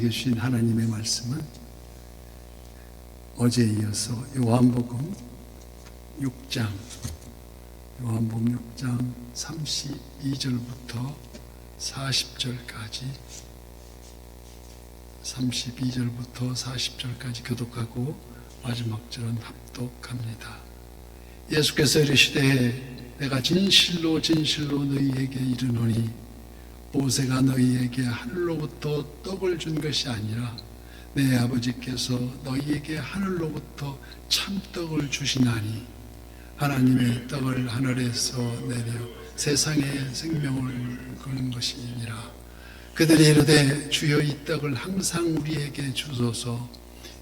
우리에게 주신 하나님의 말씀은 어제에 이어서 요한복음 6장 32절부터 40절까지 교독하고 마지막 절은 합독합니다. 예수께서 이르시되 내가 진실로 진실로 너희에게 이르노니 모세가 너희에게 하늘로부터 떡을 준 것이 아니라 내 아버지께서 너희에게 하늘로부터 참떡을 주시나니 하나님의 떡을 하늘에서 내려 세상에 생명을 거는 것이니라. 그들이 이르되 주여 이 떡을 항상 우리에게 주소서.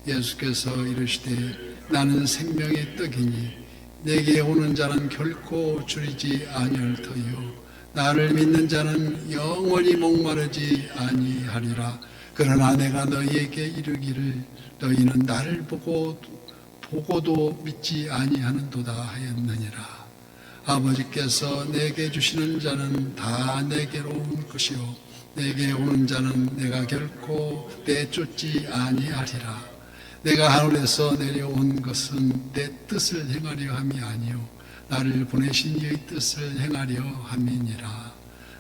예수께서 이르시되 나는 생명의 떡이니 내게 오는 자는 결코 줄이지 아니할 터이요 나를 믿는 자는 영원히 목마르지 아니하리라. 그러나 내가 너희에게 이르기를 너희는 나를 보고도 믿지 아니하는도다 하였느니라. 아버지께서 내게 주시는 자는 다 내게로 올 것이요 내게 오는 자는 내가 결코 내쫓지 아니하리라. 내가 하늘에서 내려온 것은 내 뜻을 행하려 함이 아니요 나를 보내신 이의 뜻을 행하려 함이니라.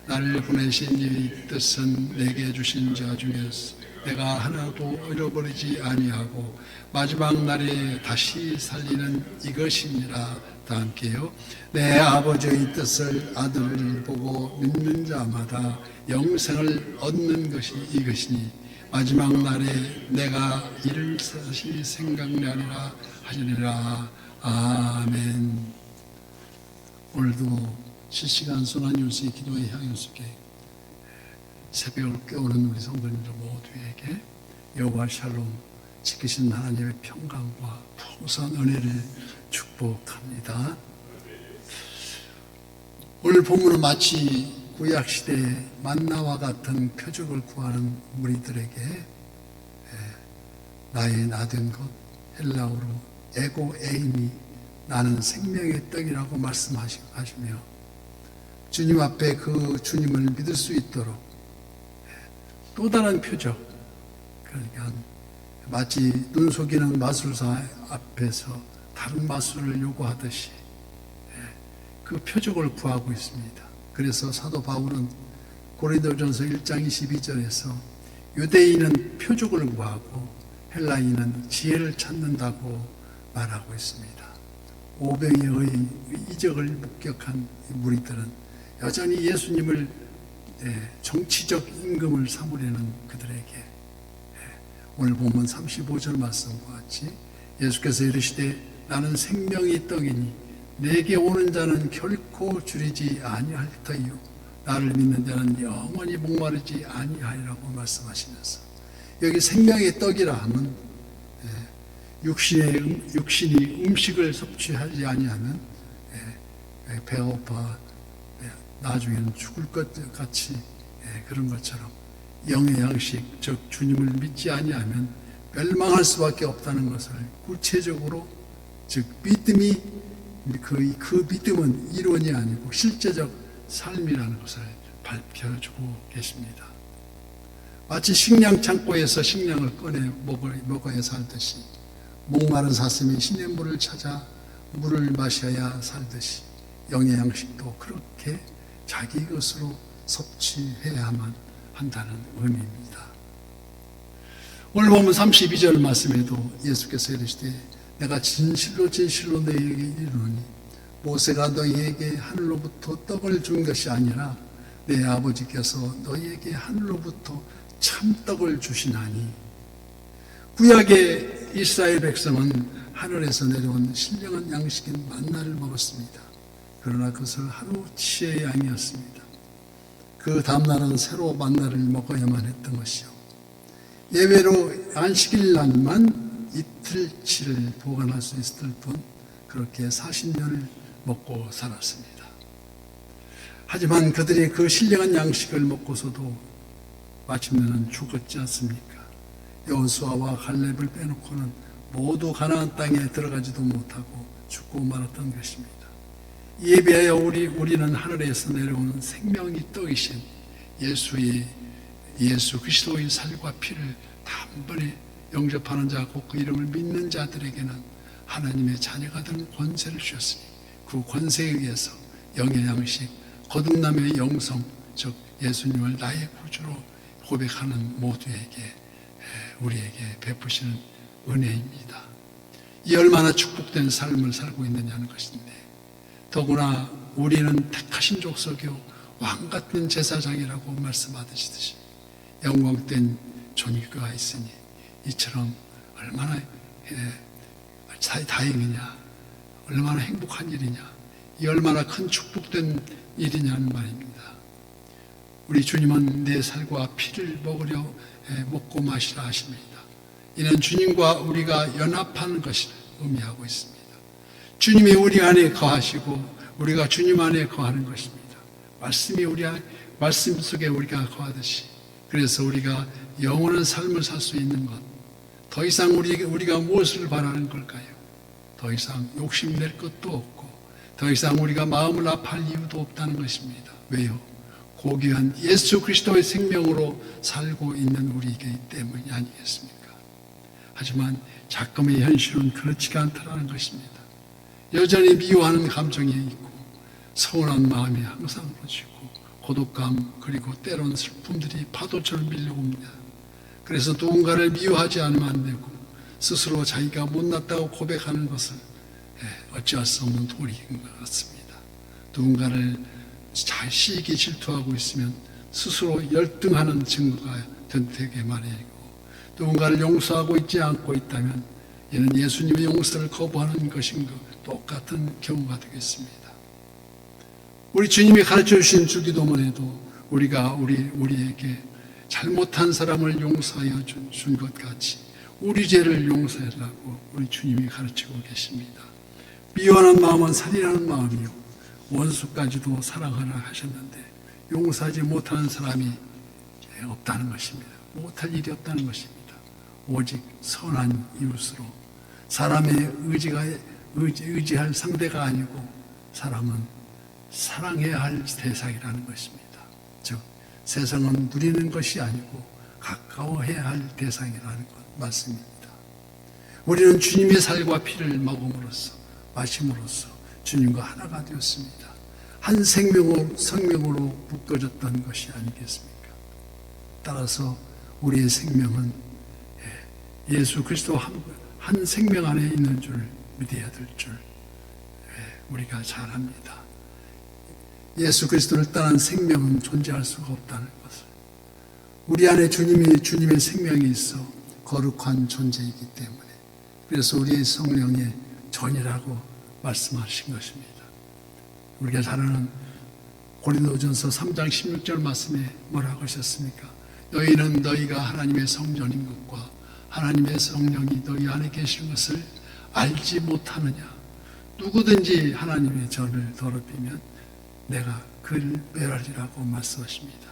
나를 보내신 이의 뜻은 내게 주신 자 중에서 내가 하나도 잃어버리지 아니하고 마지막 날에 다시 살리는 이것이니라. 다 함께요. 내 아버지의 뜻을 아들을 보고 믿는 자마다 영생을 얻는 것이 이것이니 마지막 날에 내가 이를 다시 생각나리라 하시리라. 아멘. 오늘도 실시간 순환뉴스의 기도의 향연속에 새벽을 깨우는 우리 성도님들 모두에게 여호와 샬롬 지키신 하나님의 평강과 풍성한 은혜를 축복합니다. 오늘 본문은 마치 구약시대의 만나와 같은 표적을 구하는 무리들에게 나의 나된 것 헬라어로 에고 에이미 나는 생명의 떡이라고 말씀하시며 주님 앞에 그 주님을 믿을 수 있도록 또 다른 표적, 그러니까 마치 눈 속이는 마술사 앞에서 다른 마술을 요구하듯이 그 표적을 구하고 있습니다. 그래서 사도 바울은 고린도전서 1장 22절에서 유대인은 표적을 구하고 헬라인은 지혜를 찾는다고 말하고 있습니다. 오병이어의 이적을 목격한 무리들은 여전히 예수님을 정치적 임금을 삼으려는 그들에게 오늘 본문 35절 말씀과 같이 예수께서 이르시되 나는 생명의 떡이니 내게 오는 자는 결코 줄이지 아니할 터이요 나를 믿는 자는 영원히 목마르지 아니하리라고 말씀하시면서 여기 생명의 떡이라 하면 육신이 음식을 섭취하지 아니하면 배고파 나중에는 죽을 것 같이 그런 것처럼 영의 양식 즉 주님을 믿지 아니하면 멸망할 수밖에 없다는 것을 구체적으로 즉 믿음이 그 믿음은 이론이 아니고 실제적 삶이라는 것을 밝혀주고 계십니다. 마치 식량 창고에서 식량을 꺼내 먹어야 살듯이 목마른 사슴이 시냇물을 찾아 물을 마셔야 살듯이 영의 양식도 그렇게 자기 것으로 섭취해야만 한다는 의미입니다. 오늘 보면 32절 말씀에도 예수께서 이르시되 내가 진실로 진실로 너희에게 이르노니 모세가 너희에게 하늘로부터 떡을 준 것이 아니라 내 아버지께서 너희에게 하늘로부터 참떡을 주시나니. 구약의 이스라엘 백성은 하늘에서 내려온 신령한 양식인 만나를 먹었습니다. 그러나 그것을 하루치의 양이었습니다. 그 다음날은 새로 만나를 먹어야만 했던 것이요 예외로 안식일날만 이틀치를 보관할 수 있을 뿐 그렇게 40년을 먹고 살았습니다. 하지만 그들이 그 신령한 양식을 먹고서도 마침내는 죽었지 않습니까? 여호수아와 갈렙을 빼놓고는 모두 가나안 땅에 들어가지도 못하고 죽고 말았던 것입니다. 이에 비하여 우리는 하늘에서 내려오는 생명이 떡이신 예수 그리스도의 살과 피를 단번에 영접하는 자, 곧 그 이름을 믿는 자들에게는 하나님의 자녀가 되는 권세를 주셨으니 그 권세에 의해서 영의 양식, 거듭남의 영성, 즉 예수님을 나의 구주로 고백하는 모두에게 우리에게 베푸시는 은혜입니다. 이 얼마나 축복된 삶을 살고 있느냐는 것인데, 더구나 우리는 택하신 족속이요 왕같은 제사장이라고 말씀하시듯이 영광된 존귀가 있으니 이처럼 얼마나 다행이냐, 얼마나 행복한 일이냐, 이 얼마나 큰 축복된 일이냐는 말입니다. 우리 주님은 내 살과 피를 먹고 마시라 하십니다. 이는 주님과 우리가 연합하는 것을 의미하고 있습니다. 주님이 우리 안에 거하시고 우리가 주님 안에 거하는 것입니다. 말씀 속에 우리가 거하듯이, 그래서 우리가 영원한 삶을 살 수 있는 것, 더 이상 우리가 무엇을 바라는 걸까요? 더 이상 욕심낼 것도 없고 더 이상 우리가 마음을 아파할 이유도 없다는 것입니다. 왜요? 고귀한 예수 그리스도의 생명으로 살고 있는 우리이기 때문이 아니겠습니까? 하지만 작금의 현실은 그렇지가 않다는 것입니다. 여전히 미워하는 감정이 있고 서운한 마음이 항상 그러시고 고독감, 그리고 때로는 슬픔들이 파도처럼 밀려옵니다. 그래서 누군가를 미워하지 않으면 안 되고 스스로 자기가 못났다고 고백하는 것은 어찌할 수 없는 도리인 것 같습니다. 누군가를 시기 질투하고 있으면 스스로 열등하는 증거가 되게 마련이고, 누군가를 용서하고 있지 않고 있다면 이는 예수님의 용서를 거부하는 것인 것 똑같은 경우가 되겠습니다. 우리 주님이 가르쳐 주신 주기도문에도 우리가 우리에게 잘못한 사람을 용서하여 준 것 같이 우리 죄를 용서하라고 우리 주님이 가르치고 계십니다. 미워하는 마음은 살인하는 마음이요 원수까지도 사랑하라 하셨는데, 용서하지 못하는 사람이 없다는 것입니다. 못할 일이 없다는 것입니다. 오직 선한 이웃으로, 사람의 의지할 상대가 아니고 사람은 사랑해야 할 대상이라는 것입니다. 즉 세상은 누리는 것이 아니고 가까워해야 할 대상이라는 것 맞습니다. 우리는 주님의 살과 피를 먹음으로써, 마심으로써 주님과 하나가 되었습니다. 한 생명으로 묶어졌던 것이 아니겠습니까? 따라서 우리의 생명은 예수 그리스도 한 생명 안에 있는 줄 믿어야 될 줄 우리가 잘 압니다. 예수 그리스도를 떠난 생명은 존재할 수가 없다는 것을, 우리 안에 주님의 생명이 있어 거룩한 존재이기 때문에, 그래서 우리의 성령의 전이라고 말씀하신 것입니다. 우리가 잘 아는 고린도전서 3장 16절 말씀에 뭐라고 하셨습니까? 너희는 너희가 하나님의 성전인 것과 하나님의 성령이 너희 안에 계신 것을 알지 못하느냐? 누구든지 하나님의 전을 더럽히면 내가 그를 멸하리라고 말씀하십니다.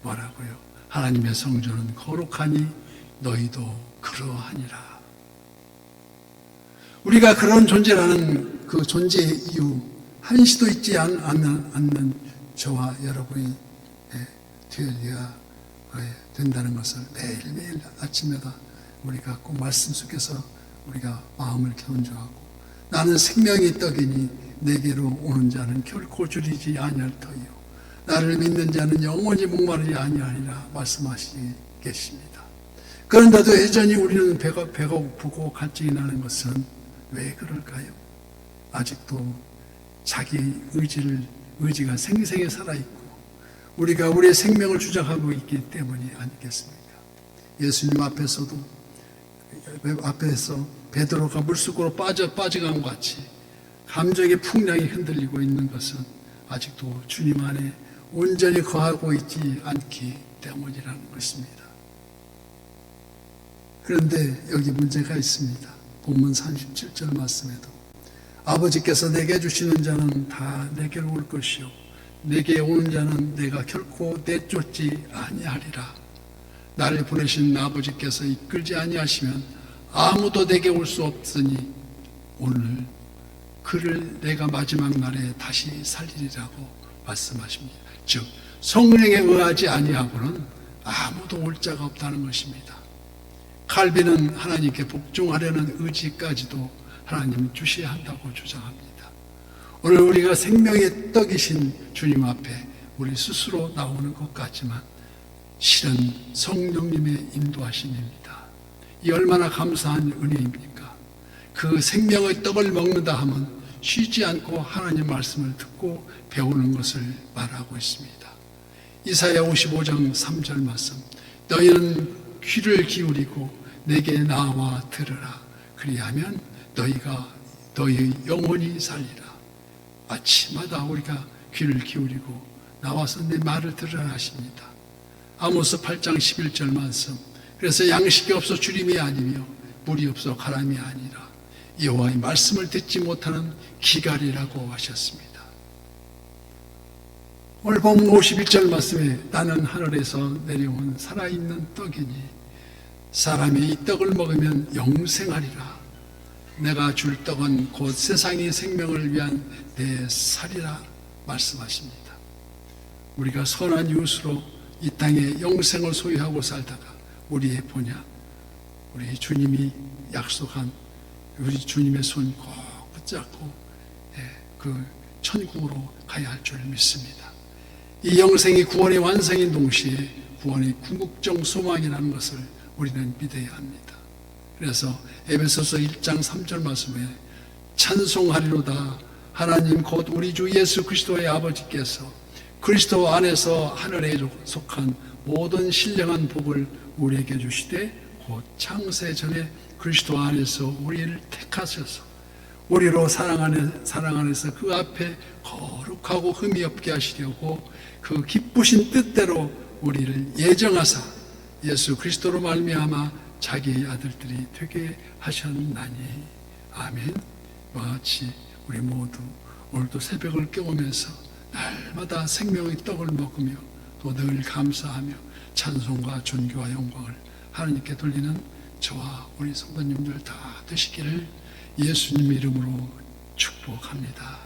뭐라고요? 하나님의 성전은 거룩하니 너희도 그러하니라. 우리가 그런 존재라는 그 존재의 이유, 한시도 있지 않는 저와 여러분이 되어야 된다는 것을 매일매일 아침마다 우리가 꼭 말씀 속에서 우리가 마음을 견조하고, 나는 생명의 떡이니 내게로 오는 자는 결코 줄이지 아니할 터이요 나를 믿는 자는 영원히 목마르지 아니하리라 말씀하시겠습니다. 그런데도 여전히 우리는 배가 고프고 갈증이 나는 것은 왜 그럴까요? 아직도 자기 의지가 생생히 살아있고 우리가 우리의 생명을 주장하고 있기 때문이 아니겠습니까? 예수님 앞에서 베드로가 물속으로 빠져간 것 같이 감정의 풍랑이 흔들리고 있는 것은 아직도 주님 안에 온전히 거하고 있지 않기 때문이라는 것입니다. 그런데 여기 문제가 있습니다. 본문 37절 말씀에도 아버지께서 내게 주시는 자는 다 내게로 올 것이요 내게 오는 자는 내가 결코 내쫓지 아니하리라. 나를 보내신 아버지께서 이끌지 아니하시면 아무도 내게 올 수 없으니 오늘 그를 내가 마지막 날에 다시 살리리라고 말씀하십니다. 즉 성령에 의하지 아니하고는 아무도 올 자가 없다는 것입니다. 갈비는 하나님께 복종하려는 의지까지도 하나님은 주셔야 한다고 주장합니다. 오늘 우리가 생명의 떡이신 주님 앞에 우리 스스로 나오는 것 같지만 실은 성령님의 인도하심입니다. 이 얼마나 감사한 은혜입니까? 그 생명의 떡을 먹는다 하면 쉬지 않고 하나님 말씀을 듣고 배우는 것을 말하고 있습니다. 이사야 55장 3절 말씀, 너희는 귀를 기울이고 내게 나와 들으라. 그리하면 너희 영혼이 살리라. 아침마다 우리가 귀를 기울이고 나와서 내 말을 들으라 하십니다. 아모스 8장 11절 말씀, 그래서 양식이 없어 주림이 아니며 물이 없어 가람이 아니라 여호와의 말씀을 듣지 못하는 기갈이라고 하셨습니다. 오늘 본문 51절 말씀에 나는 하늘에서 내려온 살아있는 떡이니 사람이 이 떡을 먹으면 영생하리라. 내가 줄 떡은 곧 세상의 생명을 위한 내 살이라 말씀하십니다. 우리가 선한 이웃으로 이 땅에 영생을 소유하고 살다가 우리의 본향, 우리 주님이 약속한 우리 주님의 손 꼭 붙잡고 그 천국으로 가야 할 줄 믿습니다. 이 영생이 구원의 완성인 동시에 구원의 궁극적 소망이라는 것을 우리는 믿어야 합니다. 그래서 에베소서 1장 3절 말씀에 찬송하리로다 하나님 곧 우리 주 예수 그리스도의 아버지께서 그리스도 안에서 하늘에 속한 모든 신령한 복을 우리에게 주시되 곧 창세 전에 그리스도 안에서 우리를 택하셔서 우리로 사랑 안에서 그 앞에 거룩하고 흠이 없게 하시려고 그 기쁘신 뜻대로 우리를 예정하사 예수 그리스도로 말미암아 자기의 아들들이 되게 하셨나니 아멘. 이와 같이 우리 모두 오늘도 새벽을 깨우면서 날마다 생명의 떡을 먹으며 또 늘 감사하며 찬송과 존귀와 영광을 하나님께 돌리는 저와 우리 성도님들 다 되시기를 예수님 이름으로 축복합니다.